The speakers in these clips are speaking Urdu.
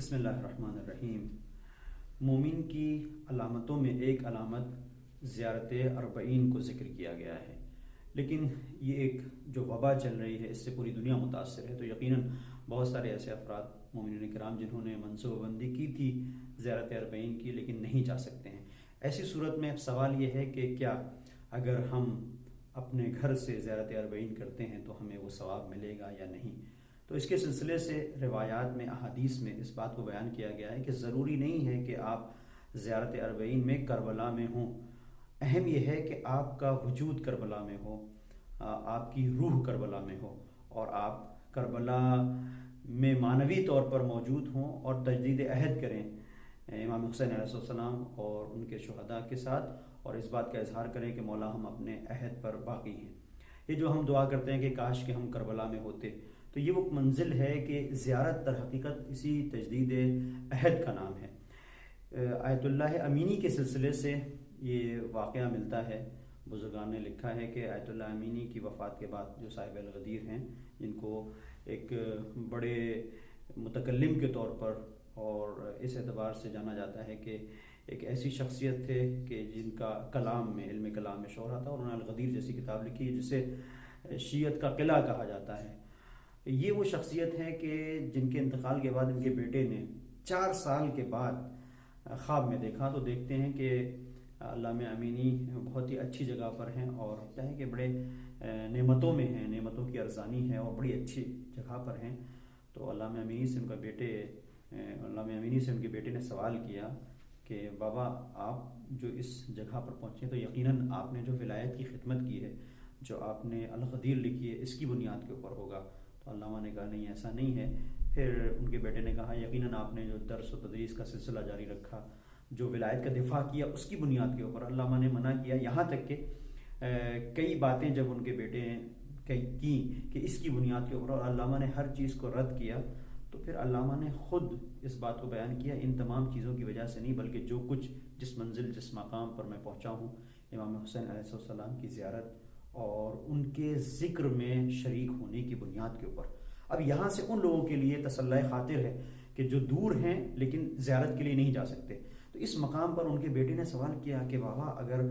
بسم اللہ الرحمن الرحیم۔ مومن کی علامتوں میں ایک علامت زیارت اربعین کو ذکر کیا گیا ہے، لیکن یہ ایک جو وبا چل رہی ہے اس سے پوری دنیا متاثر ہے، تو یقیناً بہت سارے ایسے افراد مومنین کرام جنہوں نے منصوبہ بندی کی تھی زیارت اربعین کی لیکن نہیں جا سکتے ہیں۔ ایسی صورت میں اب سوال یہ ہے کہ کیا اگر ہم اپنے گھر سے زیارت اربعین کرتے ہیں تو ہمیں وہ ثواب ملے گا یا نہیں؟ تو اس کے سلسلے سے روایات میں، احادیث میں اس بات کو بیان کیا گیا ہے کہ ضروری نہیں ہے کہ آپ زیارت اربعین میں کربلا میں ہوں، اہم یہ ہے کہ آپ کا وجود کربلا میں ہو، آپ کی روح کربلا میں ہو اور آپ کربلا میں معنوی طور پر موجود ہوں اور تجدید عہد کریں امام حسین علیہ السلام اور ان کے شہداء کے ساتھ، اور اس بات کا اظہار کریں کہ مولا ہم اپنے عہد پر باقی ہیں۔ یہ جو ہم دعا کرتے ہیں کہ کاش کہ ہم کربلا میں ہوتے، تو یہ وہ منزل ہے کہ زیارت در حقیقت اسی تجدید عہد کا نام ہے۔ آیت اللہ امینی کے سلسلے سے یہ واقعہ ملتا ہے، بزرگان نے لکھا ہے کہ آیت اللہ امینی کی وفات کے بعد جو صاحب الغدیر ہیں، جن کو ایک بڑے متکلم کے طور پر اور اس اعتبار سے جانا جاتا ہے کہ ایک ایسی شخصیت تھے کہ جن کا کلام میں، علم کلام میں شہرت تھا، اور انہوں نے الغدیر جیسی کتاب لکھی ہے جسے شیعت کا قلعہ کہا جاتا ہے۔ یہ وہ شخصیت ہے کہ جن کے انتقال کے بعد ان کے بیٹے نے 4 سال کے بعد خواب میں دیکھا، تو دیکھتے ہیں کہ علامہ امینی بہت ہی اچھی جگہ پر ہیں اور کیا ہے کہ بڑے نعمتوں میں ہیں، نعمتوں کی ارزانی ہے اور بڑی اچھی جگہ پر ہیں۔ تو علامہ امینی سے ان کے بیٹے نے سوال کیا کہ بابا آپ جو اس جگہ پر پہنچے تو یقیناً آپ نے جو ولایت کی خدمت کی ہے، جو آپ نے الغدیر لکھی ہے، اس کی بنیاد کے اوپر ہوگا۔ تو علامہ نے کہا نہیں، ایسا نہیں ہے۔ پھر ان کے بیٹے نے کہا یقیناً آپ نے جو درس و تدریس کا سلسلہ جاری رکھا، جو ولایت کا دفاع کیا، اس کی بنیاد کے اوپر۔ علامہ نے منع کیا، یہاں تک کہ کئی باتیں جب ان کے بیٹے نے کی کہ اس کی بنیاد کے اوپر، اور علامہ نے ہر چیز کو رد کیا، تو پھر علامہ نے خود اس بات کو بیان کیا ان تمام چیزوں کی وجہ سے نہیں، بلکہ جو کچھ جس منزل، جس مقام پر میں پہنچا ہوں، امام حسین علیہ السلام کی زیارت اور ان کے ذکر میں شریک ہونے کی بنیاد کے اوپر۔ اب یہاں سے ان لوگوں کے لیے تسلی خاطر ہے کہ جو دور ہیں لیکن زیارت کے لیے نہیں جا سکتے، تو اس مقام پر ان کے بیٹے نے سوال کیا کہ بابا اگر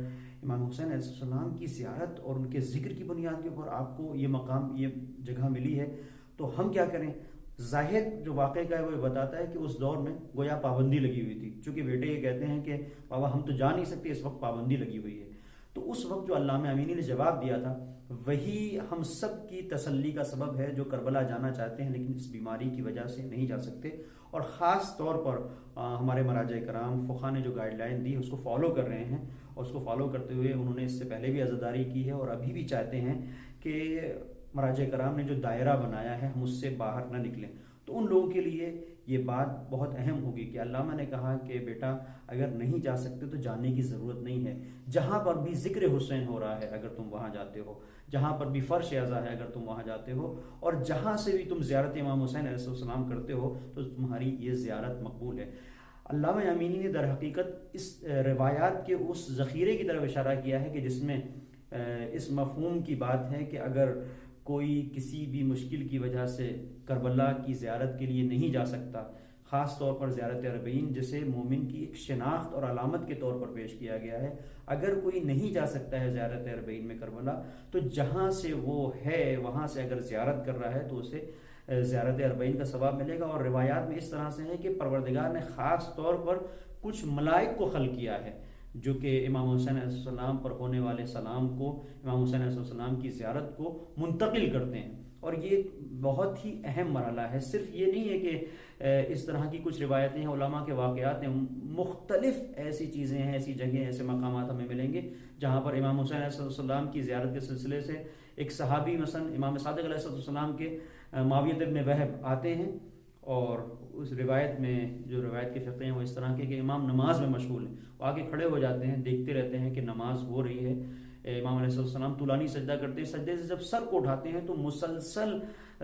امام حسین علیہ السلام کی زیارت اور ان کے ذکر کی بنیاد کے اوپر آپ کو یہ مقام، یہ جگہ ملی ہے، تو ہم کیا کریں؟ ظاہر جو واقعہ کا ہے وہ بتاتا ہے کہ اس دور میں گویا پابندی لگی ہوئی تھی، چونکہ بیٹے یہ کہتے ہیں کہ بابا ہم تو جا نہیں سکتے، اس وقت پابندی لگی ہوئی ہے۔ تو اس وقت جو علامہ امینی نے جواب دیا تھا وہی ہم سب کی تسلی کا سبب ہے جو کربلا جانا چاہتے ہیں لیکن اس بیماری کی وجہ سے نہیں جا سکتے، اور خاص طور پر ہمارے مراجع کرام فقہا نے جو گائیڈ لائن دی اس کو فالو کر رہے ہیں، اور اس کو فالو کرتے ہوئے انہوں نے اس سے پہلے بھی عزاداری کی ہے اور ابھی بھی چاہتے ہیں کہ مراجع کرام نے جو دائرہ بنایا ہے ہم اس سے باہر نہ نکلیں۔ تو ان لوگوں کے لیے یہ بات بہت اہم ہوگی کہ علامہ نے کہا کہ بیٹا اگر نہیں جا سکتے تو جانے کی ضرورت نہیں ہے، جہاں پر بھی ذکر حسین ہو رہا ہے اگر تم وہاں جاتے ہو، جہاں پر بھی فرش اعزا ہے اگر تم وہاں جاتے ہو، اور جہاں سے بھی تم زیارت امام حسین علیہ السلام کرتے ہو تو تمہاری یہ زیارت مقبول ہے۔ علامہ امینی نے در حقیقت اس روایات کے اس ذخیرے کی طرف اشارہ کیا ہے کہ جس میں اس مفہوم کی بات ہے کہ اگر کوئی کسی بھی مشکل کی وجہ سے کربلا کی زیارت کے لیے نہیں جا سکتا، خاص طور پر زیارت اربعین جسے مومن کی ایک شناخت اور علامت کے طور پر پیش کیا گیا ہے، اگر کوئی نہیں جا سکتا ہے زیارت اربعین میں کربلا، تو جہاں سے وہ ہے وہاں سے اگر زیارت کر رہا ہے تو اسے زیارت اربعین کا ثواب ملے گا۔ اور روایات میں اس طرح سے ہے کہ پروردگار نے خاص طور پر کچھ ملائک کو خلق کیا ہے جو کہ امام حسین علیہ السلام پر ہونے والے سلام کو، امام حسین علیہ السلام کی زیارت کو منتقل کرتے ہیں، اور یہ بہت ہی اہم مرحلہ ہے۔ صرف یہ نہیں ہے کہ اس طرح کی کچھ روایتیں ہیں، علماء کے واقعات ہیں، مختلف ایسی چیزیں ہیں، ایسی جگہیں، ایسے مقامات ہمیں ملیں گے جہاں پر امام حسین علیہ السلام کی زیارت کے سلسلے سے ایک صحابی مثلا امام صادق علیہ السلام کے معاویہ بن وہب آتے ہیں، اور اس روایت میں جو روایت کے فقہ ہیں وہ اس طرح کے کہ امام نماز میں مشغول ہیں، وہ آگے کھڑے ہو جاتے ہیں، دیکھتے رہتے ہیں کہ نماز ہو رہی ہے، امام علیہ السلام طولانی سجدہ کرتے ہیں، سجدے سے جب سر کو اٹھاتے ہیں تو مسلسل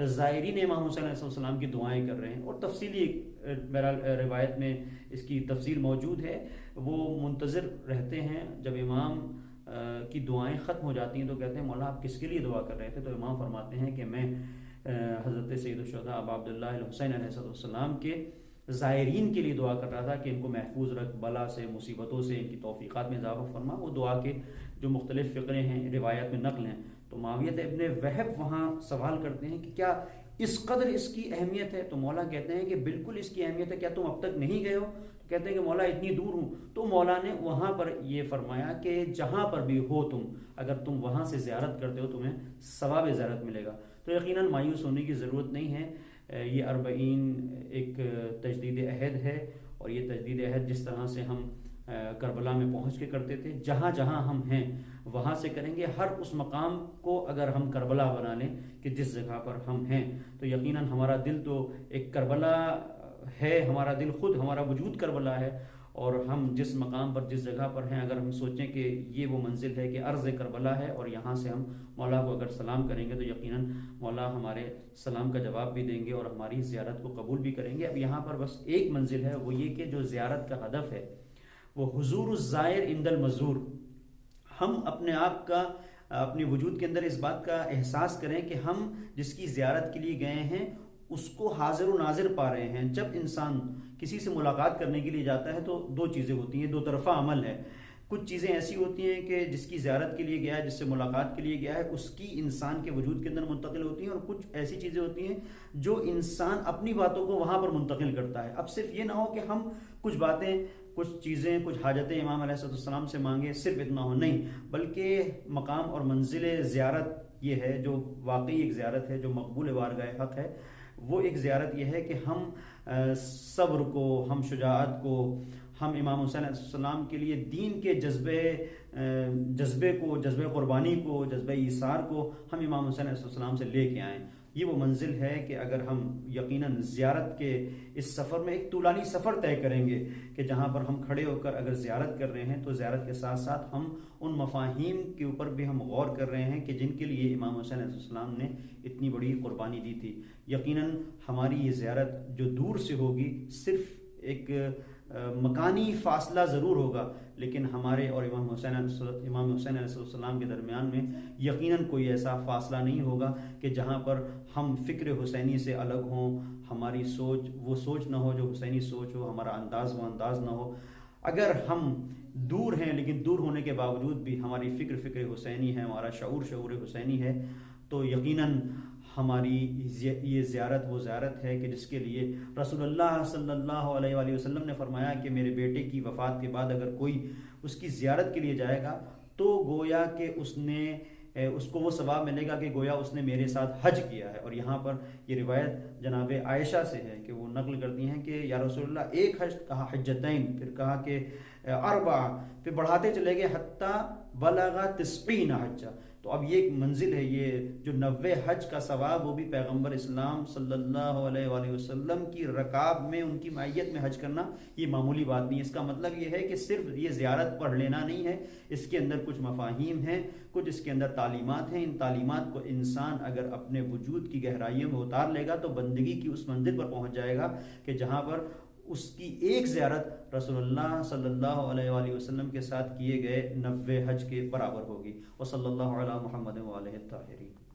زائرین امام حسین علیہ السلام کی دعائیں کر رہے ہیں، اور تفصیلی بہرحال روایت میں اس کی تفصیل موجود ہے۔ وہ منتظر رہتے ہیں، جب امام کی دعائیں ختم ہو جاتی ہیں تو کہتے ہیں مولا آپ کس کے لیے دعا کر رہے تھے؟ تو امام فرماتے ہیں کہ میں حضرت سید الشہداء ابا عبداللہ الحسین علیہ السلام کے زائرین کے لیے دعا کر رہا تھا کہ ان کو محفوظ رکھ، بلا سے، مصیبتوں سے، ان کی توفیقات میں اضافہ فرما، وہ دعا کے جو مختلف فقرے ہیں روایات میں نقل ہیں. تو معاویہ ابن وہب وہاں سوال کرتے ہیں کہ کیا اس قدر اس کی اہمیت ہے؟ تو مولا کہتے ہیں کہ بالکل اس کی اہمیت ہے، کیا تم اب تک نہیں گئے ہو؟ تو کہتے ہیں کہ مولا اتنی دور ہوں. تو مولا نے وہاں پر یہ فرمایا کہ جہاں پر بھی ہو تم، اگر تم وہاں سے زیارت کرتے ہو تمہیں ثواب زیارت ملے گا. تو یقیناً مایوس ہونے کی ضرورت نہیں ہے. یہ 40 ایک تجدید عہد ہے، اور یہ تجدید عہد جس طرح سے ہم کربلا میں پہنچ کے کرتے تھے، جہاں جہاں ہم ہیں وہاں سے کریں گے. ہر اس مقام کو اگر ہم کربلا بنا لیں کہ جس جگہ پر ہم ہیں، تو یقیناً ہمارا دل تو ایک کربلا ہے، ہمارا دل خود، ہمارا وجود کربلا ہے. اور ہم جس مقام پر، جس جگہ پر ہیں، اگر ہم سوچیں کہ یہ وہ منزل ہے کہ ارض کربلا ہے، اور یہاں سے ہم مولا کو اگر سلام کریں گے تو یقیناً مولا ہمارے سلام کا جواب بھی دیں گے اور ہماری زیارت کو قبول بھی کریں گے. اب یہاں پر بس ایک منزل ہے، وہ یہ کہ جو زیارت کا ہدف ہے وہ حضور الزائر عند المزور. ہم اپنے آپ کا، اپنے وجود کے اندر اس بات کا احساس کریں کہ ہم جس کی زیارت کے لیے گئے ہیں اس کو حاضر و ناظر پا رہے ہیں. جب انسان کسی سے ملاقات کرنے کے لیے جاتا ہے تو دو چیزیں ہوتی ہیں، دو طرفہ عمل ہے. کچھ چیزیں ایسی ہوتی ہیں کہ جس کی زیارت کے لیے گیا ہے، جس سے ملاقات کے لیے گیا ہے، اس کی انسان کے وجود کے اندر منتقل ہوتی ہیں، اور کچھ ایسی چیزیں ہوتی ہیں جو انسان اپنی باتوں کو وہاں پر منتقل کرتا ہے. اب صرف یہ نہ ہو کہ ہم کچھ باتیں، کچھ چیزیں، کچھ حاجتیں امام علیہ السلام سے مانگیں، صرف اتنا ہو، نہیں، بلکہ مقام اور منزل زیارت یہ ہے جو واقعی ایک زیارت ہے، جو مقبول بارگاہ حق ہے. وہ ایک زیارت یہ ہے کہ ہم صبر کو، ہم شجاعت کو، ہم امام حسین علیہ السلام کے لیے دین کے جذبے کو، جذبہ قربانی کو، جذبہ ایثار کو ہم امام حسین علیہ السلام سے لے کے آئیں. یہ وہ منزل ہے کہ اگر ہم یقیناً زیارت کے اس سفر میں ایک طولانی سفر طے کریں گے کہ جہاں پر ہم کھڑے ہو کر اگر زیارت کر رہے ہیں تو زیارت کے ساتھ ساتھ ہم ان مفاہیم کے اوپر بھی ہم غور کر رہے ہیں کہ جن کے لیے امام حسین علیہ السلام نے اتنی بڑی قربانی دی تھی. یقیناً ہماری یہ زیارت جو دور سے ہوگی، صرف ایک مکانی فاصلہ ضرور ہوگا، لیکن ہمارے اور امام حسین علیہ السلام کے درمیان میں یقیناً کوئی ایسا فاصلہ نہیں ہوگا کہ جہاں پر ہم فکر حسینی سے الگ ہوں، ہماری سوچ وہ سوچ نہ ہو جو حسینی سوچ ہو، ہمارا انداز وہ انداز نہ ہو. اگر ہم دور ہیں لیکن دور ہونے کے باوجود بھی ہماری فکر حسینی ہے، ہمارا شعور حسینی ہے، تو یقیناً ہماری یہ زیارت وہ زیارت ہے کہ جس کے لیے رسول اللہ صلی اللہ علیہ وآلہ وسلم نے فرمایا کہ میرے بیٹے کی وفات کے بعد اگر کوئی اس کی زیارت کے لیے جائے گا تو گویا کہ اس کو وہ ثواب ملے گا کہ گویا اس نے میرے ساتھ حج کیا ہے. اور یہاں پر یہ روایت جناب عائشہ سے ہے کہ وہ نقل کرتی ہیں کہ یا رسول اللہ، ایک حج کہا، حجتین، پھر کہا کہ اربع، پھر بڑھاتے چلے گئے حتیٰ بلغ 90 حجہ. تو اب یہ ایک منزل ہے، یہ جو 90 حج کا ثواب، وہ بھی پیغمبر اسلام صلی اللہ علیہ وآلہ وسلم کی رکاب میں، ان کی معیت میں حج کرنا یہ معمولی بات نہیں. اس کا مطلب یہ ہے کہ صرف یہ زیارت پڑھ لینا نہیں ہے، اس کے اندر کچھ مفاہیم ہیں، کچھ اس کے اندر تعلیمات ہیں. ان تعلیمات کو انسان اگر اپنے وجود کی گہرائیوں میں اتار لے گا تو بندگی کی اس منزل پر پہنچ جائے گا کہ جہاں پر اس کی ایک زیارت رسول اللہ صلی اللہ علیہ وآلہ وسلم کے ساتھ کیے گئے 90 حج کے برابر ہوگی. وصلی اللہ علی محمد وآلہ الطاہرین.